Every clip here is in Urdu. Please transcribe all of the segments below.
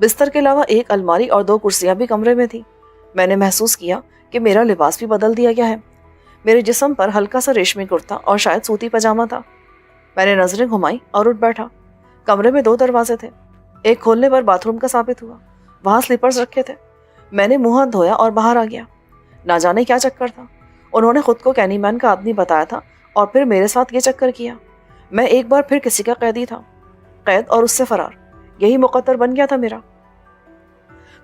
بستر کے علاوہ ایک الماری اور 2 کرسیاں بھی کمرے میں تھی۔ میں نے محسوس کیا کہ میرا لباس بھی بدل دیا گیا ہے۔ میرے جسم پر ہلکا سا ریشمی کرتا اور شاید سوتی پاجامہ تھا۔ میں نے نظریں گھمائی اور اٹھ بیٹھا۔ کمرے میں 2 دروازے تھے۔ ایک کھولنے پر باتھ روم کا ثابت ہوا۔ وہاں سلیپرز رکھے تھے۔ میں نے منہ ہاتھ دھویا اور باہر آ گیا۔ نہ جانے کیا چکر تھا۔ انہوں نے خود کو کینی مین کا آدمی بتایا تھا اور پھر میرے ساتھ یہ چکر کیا۔ میں ایک بار پھر کسی کا قیدی تھا، قید اور اس سے فرار۔ یہی مقدر بن گیا تھا میرا۔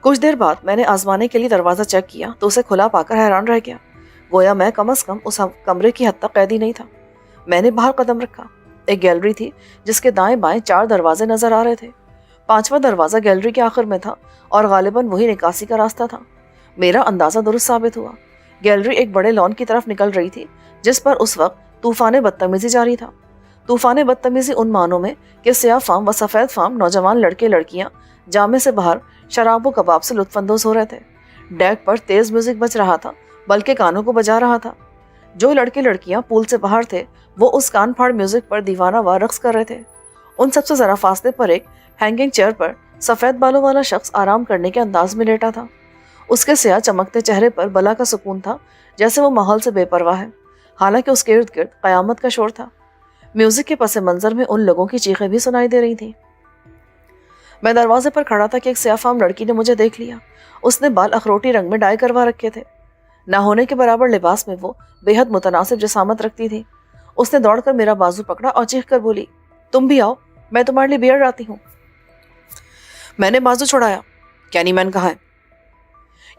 کچھ دیر بعد میں نے آزمانے کے لیے دروازہ چیک کیا تو اسے کھلا پا کر حیران رہ گیا۔ گویا میں کم از کم اس کمرے کی حد تک قیدی نہیں تھا۔ میں نے باہر قدم رکھا۔ ایک گیلری تھی جس کے دائیں بائیں 4 دروازے نظر آ رہے تھے۔ 5واں دروازہ گیلری کے آخر میں تھا اور غالباً وہی نکاسی کا راستہ تھا۔ میرا اندازہ درست ثابت ہوا۔ گیلری ایک بڑے لان کی طرف نکل رہی تھی جس پر اس وقت طوفان بدتمیزی جاری تھا۔ طوفان بدتمیزی ان معنوں میں کہ سیاہ فام و سفید فام نوجوان لڑکے لڑکیاں جامے سے باہر شراب و کباب سے لطف اندوز ہو رہے تھے۔ ڈیک پر تیز میوزک بج رہا تھا بلکہ کانوں کو بجا رہا تھا۔ جو لڑکے لڑکیاں پول سے باہر تھے وہ اس کان پھاڑ میوزک پر دیوانہ وار رقص کر رہے تھے۔ ان سب سے ذرا فاصلے پر ایک ہینگنگ چیئر پر سفید بالوں والا شخص آرام کرنے کے انداز میں لیٹا تھا۔ اس کے سیاہ چمکتے چہرے پر بلا کا سکون تھا، جیسے وہ ماحول سے بے پرواہ ہے، حالانکہ اس کے ارد گرد قیامت کا شور تھا۔ میوزک کے پس منظر میں ان لوگوں کی چیخیں بھی سنائی دے رہی تھیں۔ میں دروازے پر کھڑا تھا کہ ایک سیاہ فام لڑکی نے مجھے دیکھ لیا۔ اس نے بال اخروٹی رنگ میں ڈائی کروا رکھے تھے۔ نہ ہونے کے برابر لباس میں وہ بے حد متناسب جسامت رکھتی تھی۔ اس نے دوڑ کر میرا بازو پکڑا اور چیخ کر بولی، تم بھی آؤ، میں تمہارے لیے بیئر لاتی ہوں۔ میں نے بازو چھڑایا۔ کینی مین کہاں ہے؟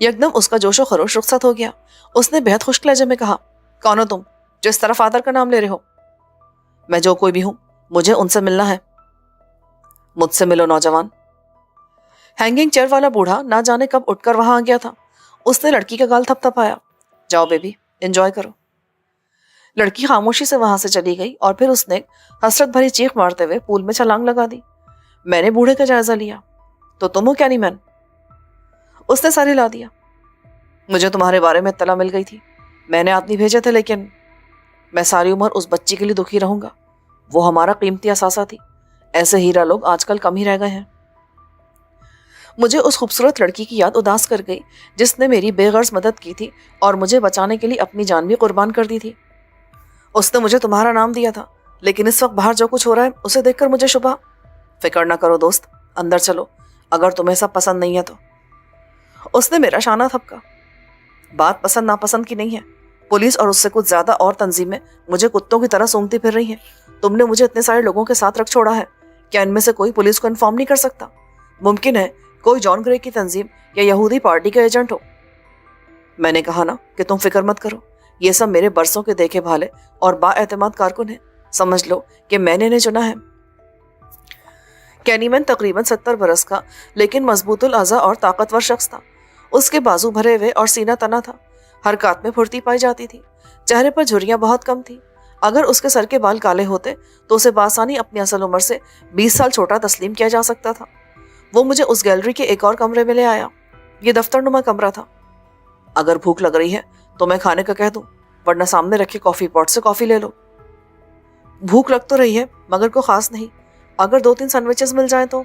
یکدم اس کا جوش و خروش رخصت ہو گیا۔ اس نے بہت خشک لہجے میں کہا، کون ہو تم جو اس طرح فادر کا نام لے رہے ہو؟ میں جو کوئی بھی ہوں، مجھے ان سے ملنا ہے۔ مجھ سے ملو نوجوان۔ ہینگنگ چیئر والا بوڑھا نہ جانے کب اٹھ کر وہاں آ گیا تھا۔ اس نے لڑکی کا گال تھپ تھپایا، جاؤ بیبی، انجوائے کرو۔ لڑکی خاموشی سے وہاں سے چلی گئی اور پھر اس نے حسرت بھری چیخ مارتے ہوئے پول میں چھلانگ لگا دی۔ میں نے بوڑھے کا جائزہ لیا۔ تو تم ہو کینی مین؟ اس نے سر ہلا دیا۔ مجھے تمہارے بارے میں اطلاع مل گئی تھی، میں نے آدمی بھیجے تھے، لیکن میں ساری عمر اس بچی کے لیے دکھی رہوں گا۔ وہ ہمارا قیمتی اثاثہ تھی۔ ایسے ہیرا لوگ آج کل کم ہی رہ گئے ہیں۔ مجھے اس خوبصورت لڑکی کی یاد اداس کر گئی جس نے میری بے غرض مدد کی تھی اور مجھے بچانے کے لیے اپنی جان بھی قربان کر دی تھی۔ اس نے مجھے تمہارا نام دیا تھا، لیکن اس وقت باہر جو کچھ ہو رہا ہے اسے دیکھ کر مجھے شبہ۔ فکر نہ کرو دوست، اندر چلو، اگر تمہیں سب پسند نہیں ہے تو۔ اس نے میرا شانہ تھپکا۔ بات پسند ناپسند کی نہیں ہے۔ پولیس اور اس سے کچھ زیادہ اور تنظیمیں مجھے کتوں کی طرح سونگتی پھر رہی ہیں۔ تم نے مجھے اتنے سارے لوگوں کے ساتھ رکھ چھوڑا ہے، کیا ان میں سے کوئی پولیس کو انفارم نہیں کر سکتا؟ ممکن ہے کوئی جان گرے کی تنظیم یا یہودی پارٹی کا ایجنٹ ہو۔ میں نے کہا نا کہ تم فکر مت کرو، یہ سب میرے برسوں کے دیکھے بھالے اور با اعتماد کارکن ہیں۔ سمجھ لو کہ میں نے انہیں چنا ہے۔ کینی مین تقریباً 70 برس کا لیکن مضبوط الاعضاء اور طاقتور شخص تھا۔ اس کے بازو بھرے ہوئے اور سینہ تنا تھا۔ حرکات میں پھرتی پائی جاتی تھی۔ چہرے پر جھریاں بہت کم تھی۔ اگر اس کے سر کے بال کالے ہوتے تو اسے بآسانی اپنی اصل عمر سے 20 سال چھوٹا تسلیم کیا جا سکتا تھا۔ وہ مجھے اس گیلری کے ایک اور کمرے میں لے آیا۔ یہ دفتر نما کمرہ تھا۔ اگر بھوک لگ رہی ہے تو میں کھانے کا کہہ دوں، ورنہ سامنے رکھے کافی پاٹ سے کافی لے لو۔ بھوک لگ تو رہی ہے مگر کوئی خاص نہیں، اگر 2-3 سینڈوچز مل جائیں تو۔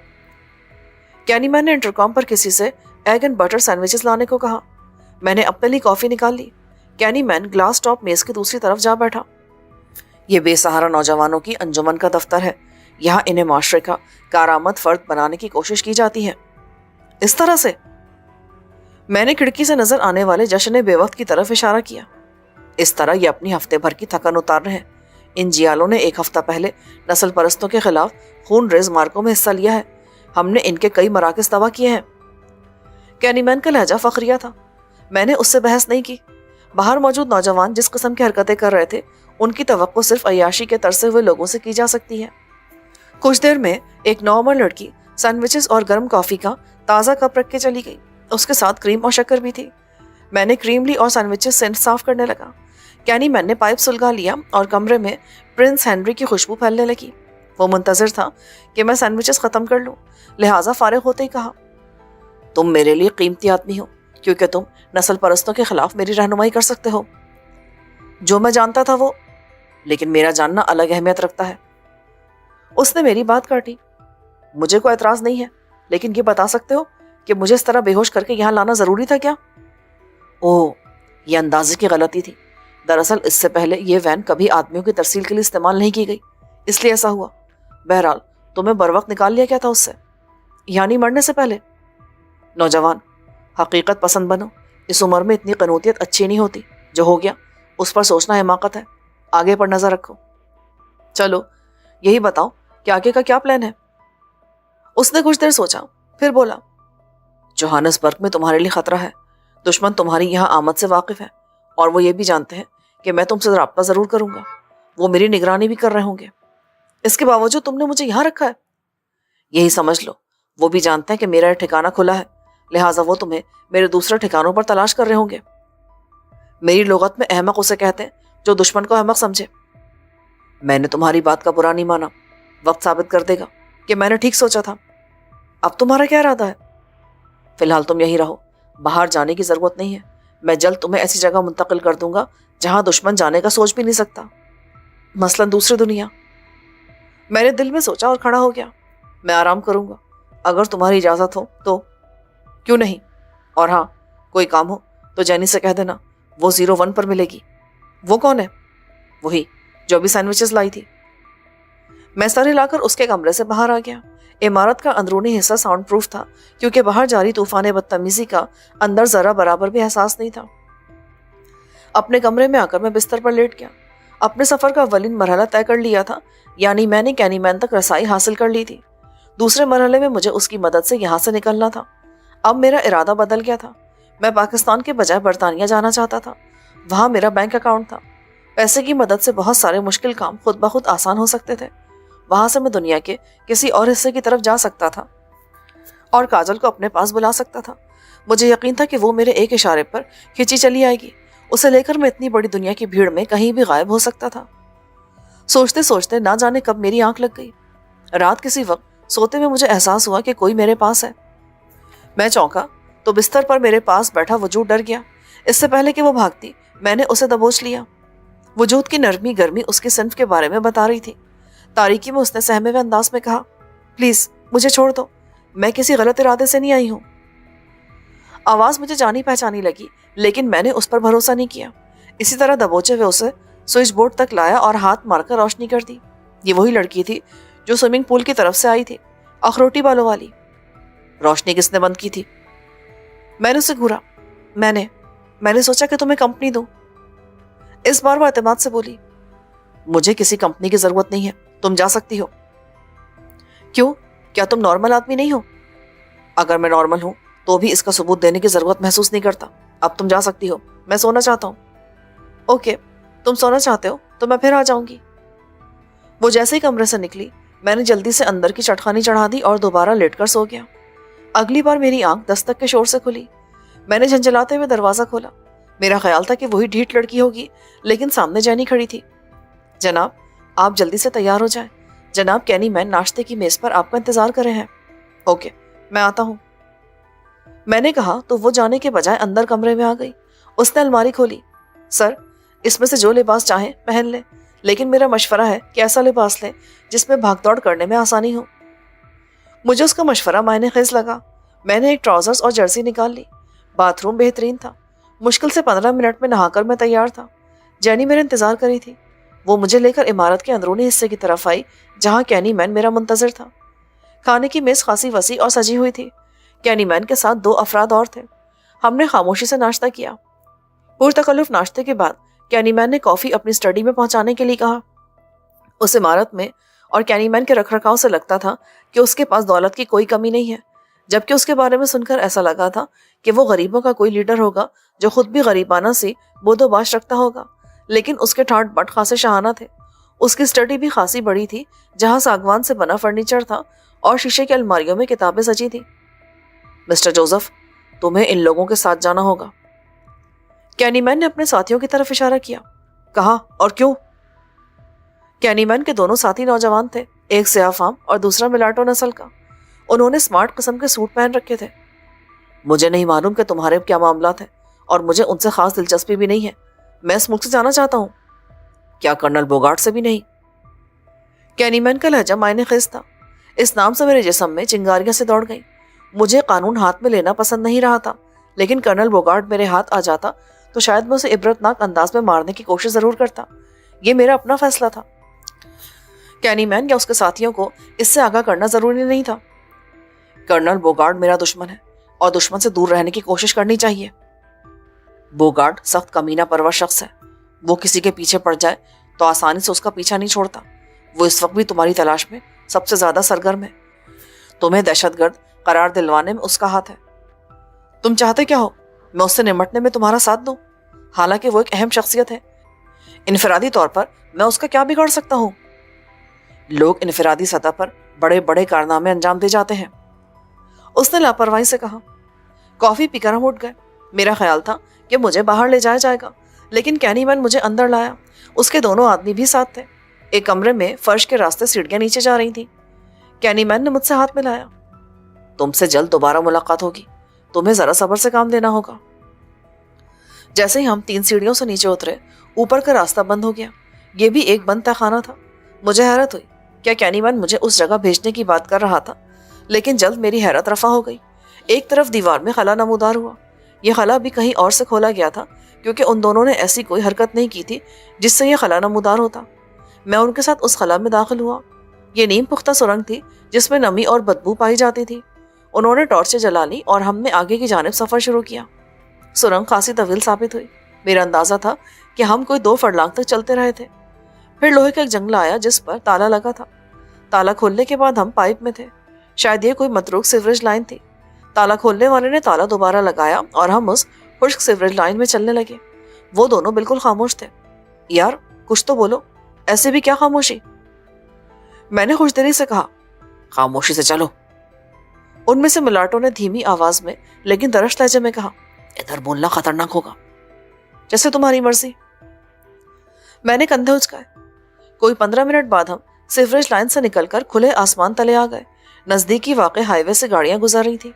کینی مین نے انٹرکام پر کسی سے ایگ اینڈ بٹر سینڈوچز لانے کو کہا۔ میں نے اپنے لیے کافی نکال لی۔ کینی مین گلاس ٹاپ میز کی دوسری طرف جا بیٹھا۔ یہ بے سہارا نوجوانوں کی انجمن کا دفتر ہے، یہاں انہیں معاشرے کا کارآمد فرد بنانے کی کوشش کی جاتی ہے۔ اس طرح سے؟ میں نے کھڑکی سے نظر آنے والے جشن بے وقت کی طرف اشارہ کیا۔ اس طرح یہ اپنی ہفتے بھر کی تھکن اتار رہے ہیں۔ ان جیالوں نے 1 ہفتہ پہلے نسل پرستوں کے خلاف خون ریز مارکوں میں حصہ لیا ہے۔ ہم نے ان کے کئی مراکز تباہ کیے ہیں۔ کینی مین کا لہجہ فخریہ تھا۔ میں نے اس سے بحث نہیں کی۔ باہر موجود نوجوان جس قسم کی حرکتیں کر رہے تھے ان کی توقع صرف عیاشی کے ترسے ہوئے لوگوں سے کی جا سکتی ہے۔ کچھ دیر میں ایک نوعمر لڑکی سینڈوچز اور گرم کافی کا تازہ کپ رکھ کے چلی گئی۔ اس کے ساتھ کریم اور شکر بھی تھی۔ میں نے کریم لی اور سینڈوچز سے صاف کرنے لگا۔ کینی مین نے پائپ سلگا لیا اور کمرے میں پرنس ہینری کی خوشبو پھیلنے لگی۔ وہ منتظر تھا کہ میں سینڈوچز ختم کر لوں، لہٰذا فارغ ہوتے ہی کہا، تم میرے لیے قیمتی آدمی ہو کیونکہ تم نسل پرستوں کے خلاف میری رہنمائی کر سکتے ہو۔ جو میں جانتا تھا وہ، لیکن میرا جاننا الگ اہمیت رکھتا ہے۔ اس نے میری بات کاٹی۔ مجھے کوئی اعتراض نہیں ہے، لیکن یہ بتا سکتے ہو کہ مجھے اس طرح بے ہوش کر کے یہاں لانا ضروری تھا کیا؟ اوہ، یہ اندازے کی غلطی تھی. دراصل اس سے پہلے یہ وین کبھی آدمیوں کی ترسیل کے لیے استعمال نہیں کی گئی، اس لیے ایسا ہوا. بہرحال تمہیں بر وقت نکال لیا کیا تھا اس سے، یعنی مرنے سے پہلے؟ نوجوان، حقیقت پسند بنو. اس عمر میں اتنی قنوطیت اچھی نہیں ہوتی. جو ہو گیا اس پر سوچنا حماقت ہے. آگے پر نظر رکھو. چلو یہی بتاؤ کہ آگے کا کیا پلان ہے؟ اس نے کچھ دیر سوچا، پھر بولا، جوہانسبرگ میں تمہارے لیے خطرہ ہے. دشمن تمہاری یہاں آمد سے واقف ہے اور وہ یہ بھی جانتے ہیں کہ میں تم سے رابطہ ضرور کروں گا. وہ میری نگرانی بھی کر رہے ہوں گے. اس کے باوجود تم نے مجھے یہاں رکھا ہے. یہی سمجھ لو وہ بھی جانتے ہیں کہ میرا ٹھکانہ کھلا ہے، لہٰذا وہ تمہیں میرے دوسرے ٹھکانوں پر تلاش کر رہے ہوں گے. میری لغت میں احمق اسے کہتے ہیں جو دشمن کو احمق سمجھے. میں نے تمہاری بات کا برا نہیں مانا. وقت ثابت کر دے گا کہ میں نے ٹھیک سوچا تھا. اب تمہارا کیا ارادہ ہے؟ فی الحال تم یہی رہو، باہر جانے کی ضرورت نہیں ہے. میں جلد تمہیں ایسی جگہ منتقل کر دوں گا جہاں دشمن جانے کا سوچ بھی نہیں سکتا، مثلاً دوسری دنیا. میں نے دل میں سوچا اور کھڑا ہو گیا. میں آرام کروں گا اگر تمہاری اجازت ہو تو. کیوں نہیں؟ اور ہاں، کوئی کام ہو تو جینی سے کہہ دینا، وہ 01 پر ملے گی. وہ کون ہے؟ وہی جو ابھی سینڈوچز لائی تھی. میں سر ہلا کر اس کے کمرے سے باہر آ گیا. عمارت کا اندرونی حصہ ساؤنڈ پروف تھا کیونکہ باہر جاری طوفان بدتمیزی کا اندر ذرا برابر بھی احساس نہیں تھا. اپنے کمرے میں آ کر میں بستر پر لیٹ گیا. اپنے سفر کا اولین مرحلہ طے کر لیا تھا، یعنی میں نے کینی مین تک رسائی حاصل کر لی تھی. دوسرے مرحلے میں مجھے اس کی مدد سے یہاں سے نکلنا تھا. اب میرا ارادہ بدل گیا تھا. میں پاکستان کے بجائے برطانیہ جانا چاہتا تھا. وہاں میرا بینک اکاؤنٹ تھا. پیسے کی مدد سے بہت سارے مشکل کام خود بخود آسان ہو سکتے تھے. وہاں سے میں دنیا کے کسی اور حصے کی طرف جا سکتا تھا اور کاجل کو اپنے پاس بلا سکتا تھا. مجھے یقین تھا کہ وہ میرے ایک اشارے پر کھینچی چلی آئے گی. اسے لے کر میں اتنی بڑی دنیا کی بھیڑ میں کہیں بھی غائب ہو سکتا تھا. سوچتے سوچتے نہ جانے کب میری آنکھ لگ گئی. رات کسی وقت سوتے میں مجھے احساس ہوا کہ کوئی میرے پاس ہے. میں چونکا تو بستر پر میرے پاس بیٹھا وجود ڈر گیا. اس سے پہلے کہ وہ بھاگتی میں نے اسے دبوچ لیا. وجود کی نرمی گرمی اس کے صنف کے بارے میں بتا رہی تھی. تاریکی میں اس نے سہمے ہوئے انداز میں کہا، پلیز مجھے چھوڑ دو، میں کسی غلط ارادے سے نہیں آئی ہوں. آواز مجھے جانی پہچانی لگی لیکن میں نے اس پر بھروسہ نہیں کیا. اسی طرح دبوچے ہوئے اسے سوئچ بورڈ تک لایا اور ہاتھ مار کر روشنی کر دی. یہ وہی لڑکی تھی جو سوئمنگ پول کی طرف سے آئی تھی، اخروٹی بالوں والی. روشنی کس نے بند کی تھی؟ میں نے اسے گھورا. میں نے سوچا کہ تمہیں کمپنی دوں. اس بار وہ اعتماد سے بولی، مجھے کسی کمپنی کی ضرورت نہیں ہے، تم جا سکتی ہو. کیوں؟ کیا تم نارمل آدمی نہیں ہو؟ اگر میں نارمل ہوں تو بھی اس کا ثبوت دینے کی ضرورت محسوس نہیں کرتا. اب تم جا سکتی ہو، میں سونا چاہتا ہوں. اوکے، تم سونا چاہتے ہو تو میں پھر آ جاؤں گی. وہ جیسے ہی کمرے سے نکلی میں نے جلدی سے اندر کی چٹخانی چڑھا دی اور دوبارہ لیٹ کر سو گیا. اگلی بار میری آنکھ دستک کے شور سے کھلی. میں نے جھنجھلاتے ہوئے دروازہ کھولا. میرا خیال تھا کہ وہی ڈھیٹ لڑکی ہوگی لیکن سامنے جینی کھڑی تھی. جناب، آپ جلدی سے تیار ہو جائیں. جناب کینی مین ناشتے کی میز پر آپ کا انتظار کر رہے ہیں. اوکے، میں آتا ہوں. میں نے کہا تو وہ جانے کے بجائے اندر کمرے میں آ گئی. اس نے الماری کھولی. سر، اس میں سے جو لباس چاہیں پہن لیں، لیکن میرا مشورہ ہے کہ ایسا لباس لیں جس میں بھاگ دوڑ کرنے میں آسانی ہو. مجھے اس کا مشورہ معنی خیز لگا. میں نے ایک ٹراؤزرز اور جرسی نکال لی. باتھ روم بہترین تھا. مشکل سے 15 منٹ میں نہا کر میں تیار تھا. جینی میرے انتظار کری تھی. وہ مجھے لے کر عمارت کے اندرونی حصے کی طرف آئی جہاں کینی مین میرا منتظر تھا. کھانے کی میز خاصی وسیع اور سجی ہوئی تھی. کینی مین کے ساتھ 2 افراد اور تھے. ہم نے خاموشی سے ناشتہ کیا. پرتکلف ناشتے کے بعد کینی مین نے کافی اپنی اسٹڈی میں پہنچانے کے لیے کہا. اس عمارت میں اور کینی مین کے رکھ رکھاؤ سے لگتا تھا کہ اس کے پاس دولت کی کوئی کمی نہیں ہے، جبکہ اس کے بارے میں سن کر ایسا لگا تھا کہ وہ غریبوں کا کوئی لیڈر ہوگا جو خود بھی غریبانہ سی بود و باش رکھتا ہوگا. لیکن اس کے ٹھاٹ بٹ خاصے شاہانہ تھے. اس کی اسٹڈی بھی خاصی بڑی تھی جہاں ساگوان سے بنا فرنیچر تھا اور شیشے کی الماریوں میں کتابیں سجی تھیں. مسٹر جوزف، تمہیں ان لوگوں کے ساتھ جانا ہوگا. کینی مین نے اپنے ساتھیوں کی طرف اشارہ کیا. کہا، اور کیوں؟ کینی مین کے دونوں ساتھی نوجوان تھے، ایک سیاہ فام اور دوسرا ملاٹو نسل کا. انہوں نے اسمارٹ قسم کے سوٹ پہن رکھے تھے. مجھے نہیں معلوم کہ تمہارے کیا معاملات ہیں اور مجھے ان سے خاص دلچسپی بھی نہیں ہے. میں اس ملک سے جانا چاہتا ہوں. کیا کرنل بوگارٹ سے بھی نہیں؟ کینی مین کا لہجہ معنی خیز تھا. اس نام سے میرے جسم میں چنگاریاں سے دوڑ گئیں. مجھے قانون ہاتھ میں لینا پسند نہیں رہا تھا، لیکن کرنل بوگارٹ میرے ہاتھ آ جاتا تو شاید میں اسے عبرتناک انداز میں مارنے کی کوشش ضرور کرتا۔ یہ میرا اپنا فیصلہ تھا۔ کینی مین یا اس کے ساتھیوں کو اس سے آگاہ کرنا ضروری نہیں تھا۔ کرنل بوگارٹ میرا دشمن ہے اور دشمن سے دور رہنے کی کوشش کرنی چاہیے۔ بوگارٹ سخت کمینہ پرور شخص ہے، وہ کسی کے پیچھے پڑ جائے تو آسانی سے اس کا پیچھا نہیں چھوڑتا۔ وہ اس وقت بھی تمہاری تلاش میں سب سے زیادہ سرگرم ہے۔ تمہیں دہشت گرد قرار دلوانے میں اس کا ہاتھ ہے۔ تم چاہتے کیا ہو؟ میں اس سے نمٹنے میں تمہارا ساتھ دوں؟ حالانکہ وہ ایک اہم شخصیت ہے۔ انفرادی طور پر میں اس کا کیا بگاڑ سکتا ہوں؟ لوگ انفرادی سطح پر بڑے بڑے کارنامے انجام دے جاتے ہیں۔ اس نے لاپرواہی سے کہا۔ کافی پی کر ہم اٹھ گئے۔ میرا خیال تھا کہ مجھے باہر لے جایا جائے گا، لیکن کینی مین مجھے اندر لایا۔ اس کے دونوں آدمی بھی ساتھ تھے۔ ایک کمرے میں فرش کے راستے سیڑھیاں نیچے جا رہی تھیں۔ کینی مین نے مجھ سے ہاتھ ملایا۔ تم سے جلد دوبارہ ملاقات ہوگی، تمہیں ذرا صبر سے کام لینا ہوگا۔ جیسے ہی ہم 3 سیڑھیوں سے نیچے اترے، اوپر کا راستہ بند ہو گیا۔ یہ بھی ایک بند تہ خانہ تھا۔ مجھے حیرت ہوئی، کیا کینی مین مجھے اس جگہ بھیجنے کی بات کر رہا تھا؟ لیکن جلد میری حیرت رفع ہو گئی۔ ایک طرف دیوار میں خلا نمودار ہوا۔ یہ خلا بھی کہیں اور سے کھولا گیا تھا، کیونکہ ان دونوں نے ایسی کوئی حرکت نہیں کی تھی جس سے یہ خلا نمودار ہوتا۔ میں ان کے ساتھ اس خلا میں داخل ہوا۔ یہ نیم پختہ سرنگ تھی جس میں نمی اور بدبو پائی جاتی تھی۔ انہوں نے ٹارچیں جلا لی اور ہم نے آگے کی جانب سفر شروع کیا۔ سرنگ خاصی طویل ثابت ہوئی۔ میرا اندازہ تھا کہ ہم کوئی 2 فڑلانگ تک چلتے رہے تھے۔ پھر لوہے کا ایک جنگلہ آیا جس پر تالا لگا تھا۔ تالا کھولنے کے بعد ہم پائپ میں تھے۔ شاید یہ کوئی متروک سیوریج لائن تھی۔ تالا کھولنے والے نے تالا دوبارہ لگایا اور ہم اس خشک سیوریج لائن میں چلنے لگے۔ وہ دونوں بالکل خاموش تھے۔ یار کچھ تو بولو، ایسے بھی کیا خاموشی؟ میں نے خوش دلی سے کہا۔ خاموشی سے چلو۔ ان میں سے ملاٹوں نے دھیمی آواز میں لیکن درشت لہجے میں کہا، ادھر بولنا خطرناک ہوگا۔ جیسے تمہاری مرضی۔ میں نے کندھے اچکائے۔ کوئی 15 منٹ بعد ہم سیوریج لائن سے نکل کر کھلے آسمان تلے آ گئے۔ نزدیکی واقع ہائی وے سے گاڑیاں گزر رہی تھیں۔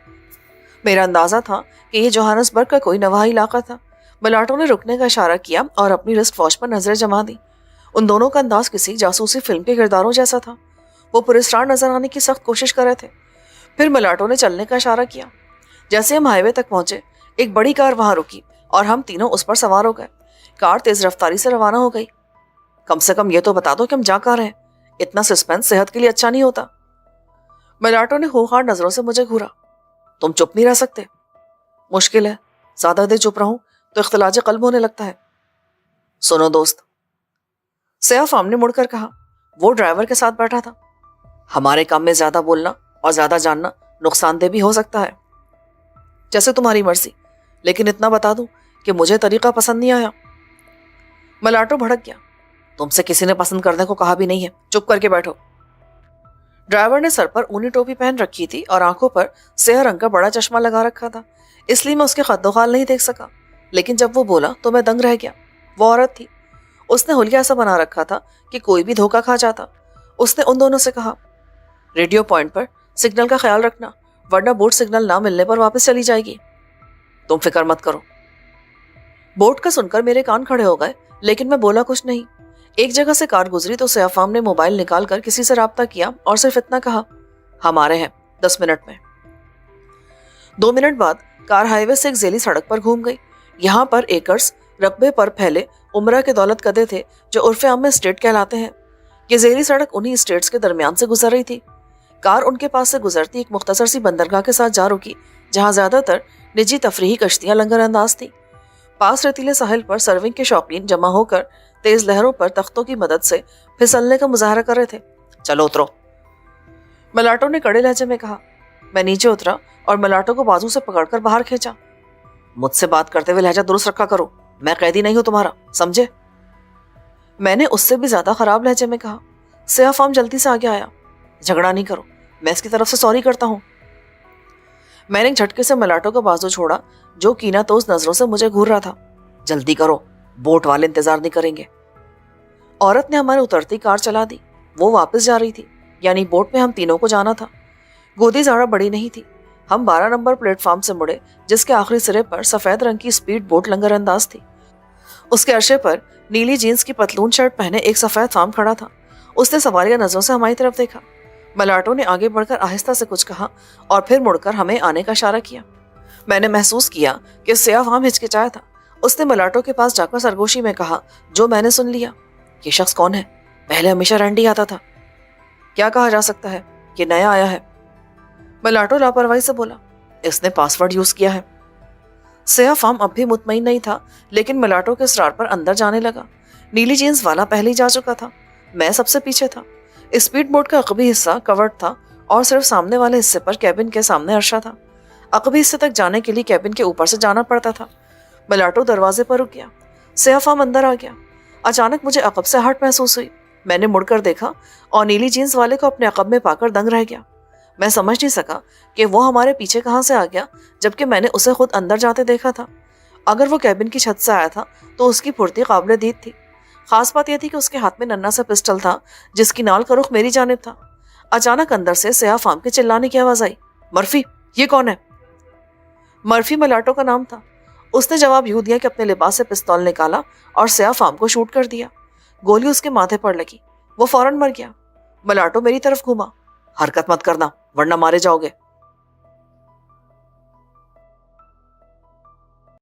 میرا اندازہ تھا کہ یہ جوہانسبرگ کا کوئی نواحی علاقہ تھا۔ ملاٹوں نے رکنے کا اشارہ کیا اور اپنی رسٹ واچ پر نظریں جما دی۔ ان دونوں کا انداز کسی جاسوسی فلم کے کرداروں جیسا تھا۔ وہ پراسرار نظر آنے کی سخت کوشش کر رہے تھے۔ پھر ملاٹوں نے چلنے کا اشارہ کیا۔ جیسے ہم ہائی وے تک پہنچے، ایک بڑی کار وہاں رکی اور ہم تینوں اس پر سوار ہو گئے۔ کار تیز رفتاری سے روانہ ہو گئی۔ کم سے کم یہ تو بتا دو کہ ہم جا کہاں رہے ہیں۔ اتنا سسپینس صحت کے لیے اچھا نہیں ہوتا۔ ملاٹوں نے خوخار نظروں سے مجھے گھورا۔ تم چپ نہیں رہ سکتے؟ مشکل ہے، زیادہ دیر چپ رہوں تو اختلاج قلب ہونے لگتا ہے۔ سنو دوست، سیاہ فام نے مڑ کر کہا۔ وہ ڈرائیور کے ساتھ بیٹھا تھا۔ ہمارے کام میں زیادہ بولنا اور زیادہ جاننا نقصان دہ بھی ہو سکتا ہے۔ جیسے تمہاری مرضی، لیکن اتنا بتا دوں کہ مجھے طریقہ پسند نہیں آیا۔ ملاٹو بھڑک گیا۔ تم سے کسی نے پسند کرنے کو کہا بھی نہیں ہے، چپ کر کے بیٹھو۔ ڈرائیور نے سر پر اونی ٹوپی پہن رکھی تھی اور آنکھوں پر سیاہ رنگ کا بڑا چشمہ لگا رکھا تھا، اس لیے میں اس کے خد و خال نہیں دیکھ سکا۔ لیکن جب وہ بولا تو میں دنگ رہ گیا۔ وہ عورت تھی۔ اس نے حلیہ ایسا بنا رکھا تھا کہ کوئی بھی دھوکہ کھا جاتا۔ اس نے ان دونوں سے کہا، ریڈیو پوائنٹ پر سگنل کا خیال رکھنا، ورنہ بوٹ سگنل نہ ملنے پر واپس چلی جائے گی۔ تم فکر مت کرو۔ بوٹ کا سن کر میرے کان کھڑے ہو گئے، لیکن میں بولا کچھ نہیں۔ ایک جگہ سے کار گزری تو سیاہ فام نے موبائل نکال کر کسی سے رابطہ کیا اور صرف اتنا کہا، ہم آ رہے ہیں 10 منٹ میں۔ 2 منٹ بعد کار ہائی وے سے ایک ذیلی سڑک پر گھوم گئی۔ یہاں پر ایکرز رقبے پر پھیلے عمرہ کے دولت قدے تھے جو عرف عام میں اسٹیٹ کہلاتے ہیں۔ یہ ذیلی سڑک انہی اسٹیٹس کے درمیان سے گزر رہی تھی۔ کار ان کے پاس سے گزرتی ایک مختصر سی بندرگاہ کے ساتھ جا رکی، جہاں زیادہ تر نجی تفریحی کشتیاں لنگر انداز تھیں۔ پاس ریتیلے ساحل پر سرفنگ کے شوقین جمع ہو کر تیز لہروں پر تختوں کی مدد سے پھسلنے کا مظاہرہ کر رہے تھے۔ چلو اترو، ملاٹو نے کڑے لہجے میں کہا۔ میں نیچے اترا اور ملاٹو کو بازو سے پکڑ کر باہر کھینچا۔ مجھ سے بات کرتے ہوئے لہجہ درست رکھا کرو، میں قیدی نہیں ہوں تمہارا، سمجھے؟ میں نے اس سے بھی زیادہ خراب لہجے میں کہا۔ سیاہ فام جلدی سے آگے آیا۔ جھگڑا نہیں کرو، میں اس کی طرف سے سوری کرتا ہوں۔ میں نے ایک جھٹکے سے ملاٹو کا بازو چھوڑا جو کینہ توز نظروں سے مجھے گھور رہا تھا۔ جلدی کرو، بوٹ والے انتظار نہیں کریں گے۔ عورت نے ہمارے اترتی کار چلا دی۔ وہ واپس جا رہی تھی، یعنی بوٹ میں ہم تینوں کو جانا تھا۔ گودی زیادہ بڑی نہیں تھی۔ ہم 12 نمبر پلیٹ فارم سے مڑے جس کے آخری سرے پر سفید رنگ کی اسپیڈ بوٹ لنگر انداز تھی۔ اس کے عرصے پر نیلی جینس کی پتلون شرٹ پہنے ایک سفید فارم کھڑا تھا۔ اس نے سوالیہ نظروں سے ہماری طرف دیکھا۔ ملاٹو نے آگے بڑھ کر آہستہ سے کچھ کہا اور پھر مڑ کر ہمیں آنے کا اشارہ کیا۔ میں نے محسوس کیا کہ سیاہ فام ہچکچایا تھا۔ اس نے ملاٹو کے پاس جا کر سرگوشی میں کہا جو میں نے سن لیا۔ یہ شخص کون ہے؟ پہلے ہمیشہ رینڈی آتا تھا۔ کیا کہا جا سکتا ہے؟ یہ نیا آیا ہے۔ ملاٹو لاپرواہی سے بولا، اس نے پاس ورڈ یوز کیا ہے۔ سیاہ فام اب بھی مطمئن نہیں تھا، لیکن ملاٹو کے اصرار پر اندر جانے لگا۔ نیلی جینز والا پہلے ہی جا چکا تھا۔ میں سب سے پیچھے تھا۔ اسپیڈ بوٹ کا عقبی حصہ کورڈ تھا اور صرف سامنے والے حصے پر کیبن کے سامنے عرشہ تھا۔ عقبی حصے تک جانے کے لیے کیبن کے اوپر سے جانا پڑتا تھا۔ ملاٹو دروازے پر رک گیا۔ سیاہ فام اندر آ گیا۔ اچانک مجھے عقب سے ہٹ محسوس ہوئی۔ میں نے مڑ کر دیکھا اور نیلی جینز والے کو اپنے عقب میں پا کر دنگ رہ گیا۔ میں سمجھ نہیں سکا کہ وہ ہمارے پیچھے کہاں سے آ گیا، جبکہ میں نے اسے خود اندر جاتے دیکھا تھا۔ اگر وہ کیبن کی چھت سے آیا تھا تو اس کی پھرتی قابل دید تھی۔ خاص بات یہ تھی کہ اس کے ہاتھ میں ننھا سا پسٹل تھا جس کی نال کا رخ میری جانب تھا۔ اچانک اندر سے سیاہ فام کے چلانے کی آواز آئی، مرفی، یہ کون ہے؟ مرفی ملاٹو کا نام تھا۔ اس نے جواب یوں دیا کہ اپنے لباس سے پستول نکالا اور سیاہ فام کو شوٹ کر دیا۔ گولی اس کے ماتھے پر لگی۔ وہ فوراً مر گیا۔ ملاٹو میری طرف گھوما، حرکت مت کرنا ورنہ مارے جاؤ گے۔